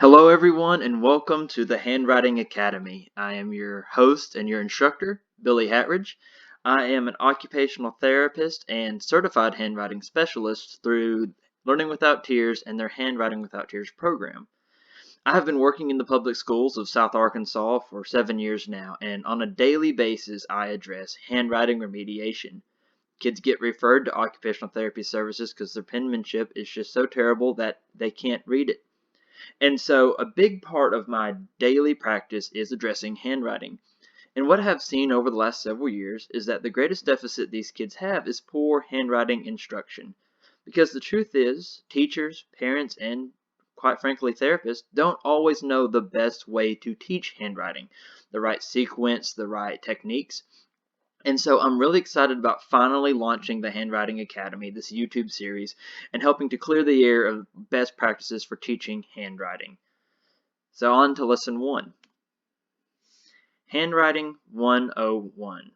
Hello, everyone, and welcome to the Handwriting Academy. I am your host and your instructor, Billy Hatridge. I am an occupational therapist and certified handwriting specialist through Learning Without Tears and their Handwriting Without Tears program. I have been working in the public schools of South Arkansas for 7 years now, and on a daily basis, I address handwriting remediation. Kids get referred to occupational therapy services because their penmanship is just so terrible that they can't read it. And so a big part of my daily practice is addressing handwriting. And what I have seen over the last several years is that the greatest deficit these kids have is poor handwriting instruction. Because the truth is, teachers, parents, and quite frankly, therapists don't always know the best way to teach handwriting, the right sequence, the right techniques. And so I'm really excited about finally launching the Handwriting Academy, this YouTube series, and helping to clear the air of best practices for teaching handwriting. So on to lesson 1. Handwriting 101.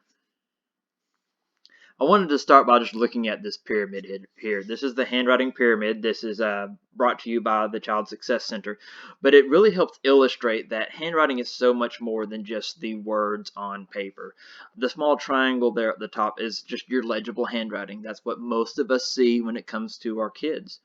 I wanted to start by just looking at this pyramid here. This is the handwriting pyramid. This is brought to you by the Child Success Center. But it really helps illustrate that handwriting is so much more than just the words on paper. The small triangle there at the top is just your legible handwriting. That's what most of us see when it comes to our kids.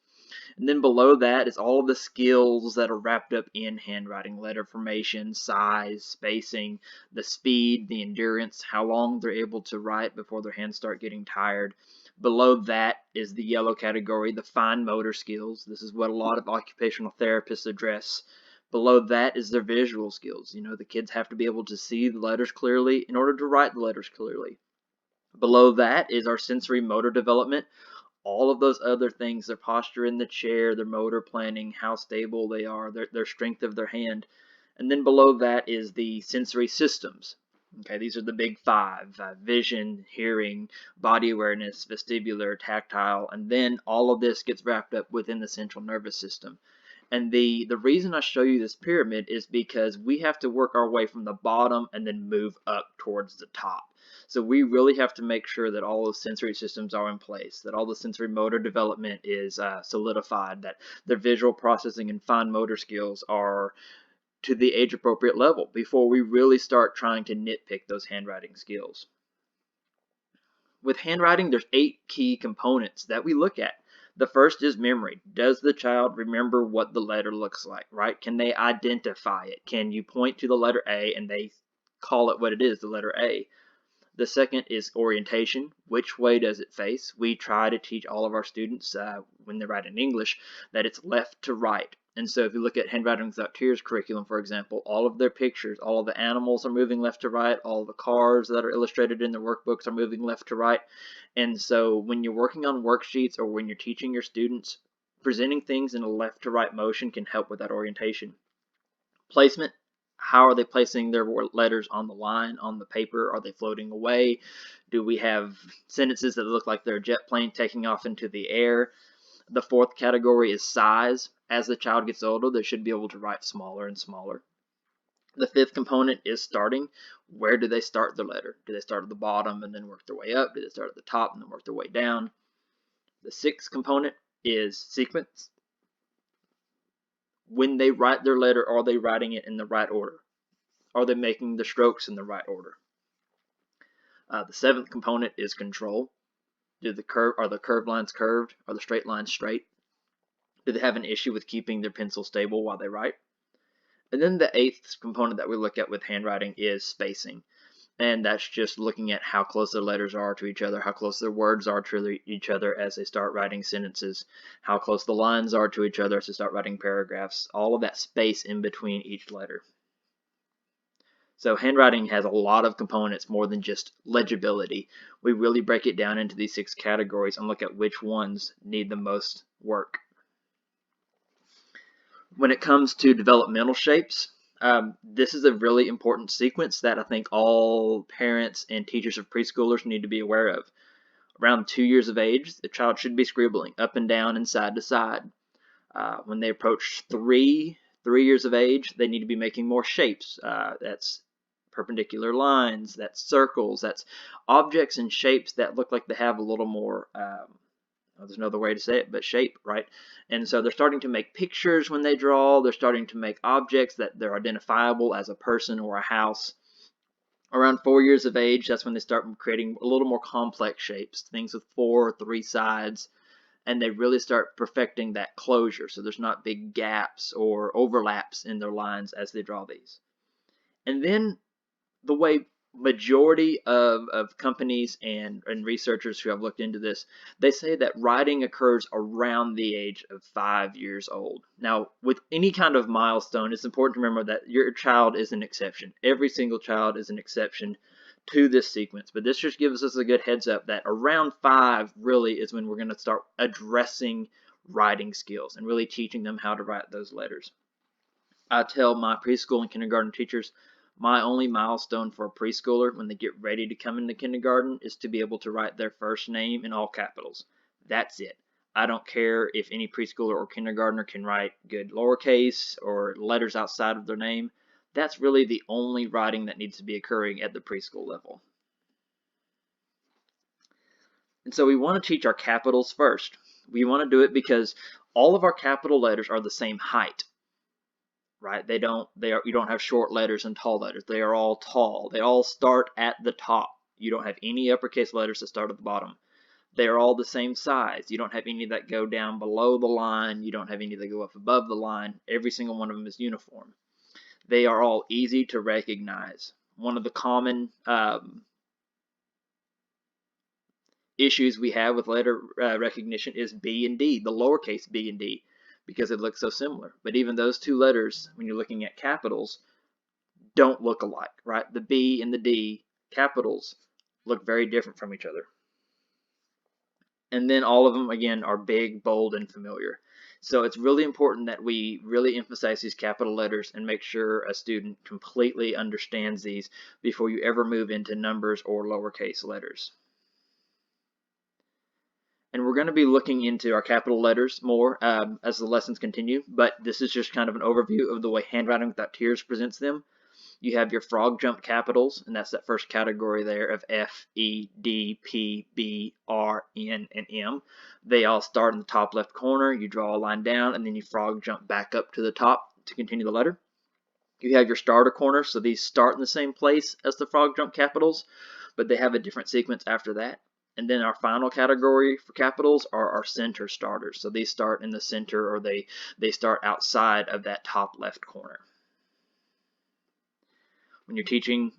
And then below that is all of the skills that are wrapped up in handwriting: letter formation, size, spacing, the speed, the endurance, how long they're able to write before their hands start getting tired. Below that is the yellow category, the fine motor skills. This is what a lot of occupational therapists address. Below that is their visual skills. The kids have to be able to see the letters clearly in order to write the letters clearly. Below that is our sensory motor development. All of those other things, their posture in the chair, their motor planning, how stable they are, their strength of their hand. And then below that is the sensory systems. Okay, these are the big five: vision, hearing, body awareness, vestibular, tactile, and then all of this gets wrapped up within the central nervous system. And the reason I show you this pyramid is because we have to work our way from the bottom and then move up towards the top. So we really have to make sure that all those sensory systems are in place, that all the sensory motor development is solidified, that their visual processing and fine motor skills are to the age appropriate level before we really start trying to nitpick those handwriting skills. With handwriting, there's 8 key components that we look at. The first is memory. Does the child remember what the letter looks like, right? Can they identify it? Can you point to the letter A and they call it what it is, the letter A? The second is orientation. Which way does it face? We try to teach all of our students when they write in English that it's left to right. And so if you look at Handwriting Without Tears curriculum, for example, all of their pictures, all of the animals are moving left to right, all of the cars that are illustrated in their workbooks are moving left to right. And so when you're working on worksheets or when you're teaching your students, presenting things in a left to right motion can help with that orientation. Placement. How are they placing their letters on the line, on the paper? Are they floating away? Do we have sentences that look like they're a jet plane taking off into the air? The fourth category is size. As the child gets older, they should be able to write smaller and smaller. The fifth component is starting. Where do they start their letter? Do they start at the bottom and then work their way up? Do they start at the top and then work their way down? The sixth component is sequence. When they write their letter, are they writing it in the right order? Are they making the strokes in the right order? The seventh component is control. Are the curved lines curved? Are the straight lines straight? Do they have an issue with keeping their pencil stable while they write? And then the eighth component that we look at with handwriting is spacing. And that's just looking at how close their letters are to each other, how close their words are to each other as they start writing sentences, how close the lines are to each other as they start writing paragraphs, all of that space in between each letter. So handwriting has a lot of components more than just legibility. We really break it down into these 6 categories and look at which ones need the most work. When it comes to developmental shapes, this is a really important sequence that I think all parents and teachers of preschoolers need to be aware of. Around 2 years of age, the child should be scribbling up and down and side to side. When they approach 3 years of age, they need to be making more shapes. That's perpendicular lines, that's circles, that's objects and shapes that look like they have a little more There's no other way to say it but shape, right? And so they're starting to make pictures when they draw. They're starting to make objects that they're identifiable as a person or a house. Around 4 years of age, that's when they start creating a little more complex shapes, things with 4 or 3 sides, and they really start perfecting that closure so there's not big gaps or overlaps in their lines as they draw these. And then the way majority of companies and researchers who have looked into this, they say that writing occurs around the age of 5 years old. Now, with any kind of milestone, it's important to remember that your child is an exception. Every single child is an exception to this sequence, but this just gives us a good heads up that around 5 really is when we're going to start addressing writing skills and really teaching them how to write those letters. I tell my preschool and kindergarten teachers my only milestone for a preschooler when they get ready to come into kindergarten is to be able to write their first name in all capitals. That's it. I don't care if any preschooler or kindergartner can write good lowercase or letters outside of their name. That's really the only writing that needs to be occurring at the preschool level. And so we want to teach our capitals first. We want to do it because all of our capital letters are the same height. Right? You don't have short letters and tall letters. They are all tall. They all start at the top. You don't have any uppercase letters that start at the bottom. They are all the same size. You don't have any that go down below the line. You don't have any that go up above the line. Every single one of them is uniform. They are all easy to recognize. One of the common issues we have with letter recognition is B and D, the lowercase b and D, because it looks so similar. But even those two letters, when you're looking at capitals, don't look alike, right? The B and the D capitals look very different from each other. And then all of them, again, are big, bold, and familiar. So it's really important that we really emphasize these capital letters and make sure a student completely understands these before you ever move into numbers or lowercase letters. And we're going to be looking into our capital letters more as the lessons continue, but this is just kind of an overview of the way Handwriting Without Tears presents them. You have your frog jump capitals, and that's that first category there of F, E, D, P, B, R, N, and M. They all start in the top left corner. You draw a line down, and then you frog jump back up to the top to continue the letter. You have your starter corner, so these start in the same place as the frog jump capitals, but they have a different sequence after that. And then our final category for capitals are our center starters. So these start in the center, or they start outside of that top left corner. When you're teaching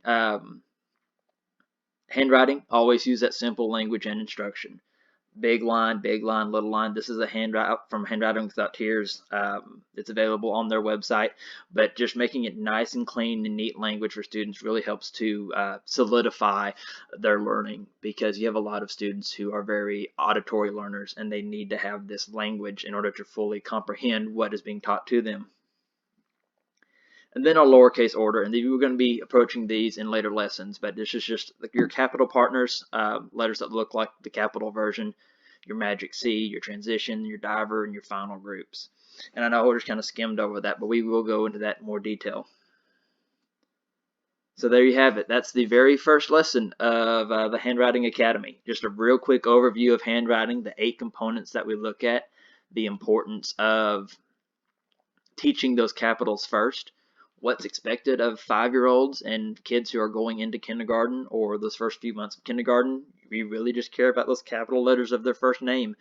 handwriting, always use that simple language and instruction. Big line, little line. This is a handout from Handwriting Without Tears. It's available on their website, but just making it nice and clean and neat language for students really helps to solidify their learning, because you have a lot of students who are very auditory learners and they need to have this language in order to fully comprehend what is being taught to them. And then our lowercase order, and we're going to be approaching these in later lessons, but this is just your capital partners, letters that look like the capital version, your magic C, your transition, your diver, and your final groups. And I know I just kind of skimmed over that, but we will go into that in more detail. So there you have it. That's the very first lesson of the Handwriting Academy. Just a real quick overview of handwriting, the 8 components that we look at, the importance of teaching those capitals first, what's expected of 5-year-olds and kids who are going into kindergarten or those first few months of kindergarten. We really just care about those capital letters of their first name.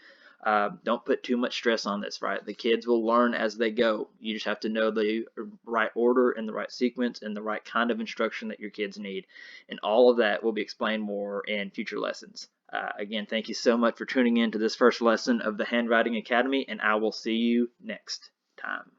Don't put too much stress on this, right? The kids will learn as they go. You just have to know the right order and the right sequence and the right kind of instruction that your kids need. And all of that will be explained more in future lessons. Again, thank you so much for tuning in to this first lesson of the Handwriting Academy, and I will see you next time.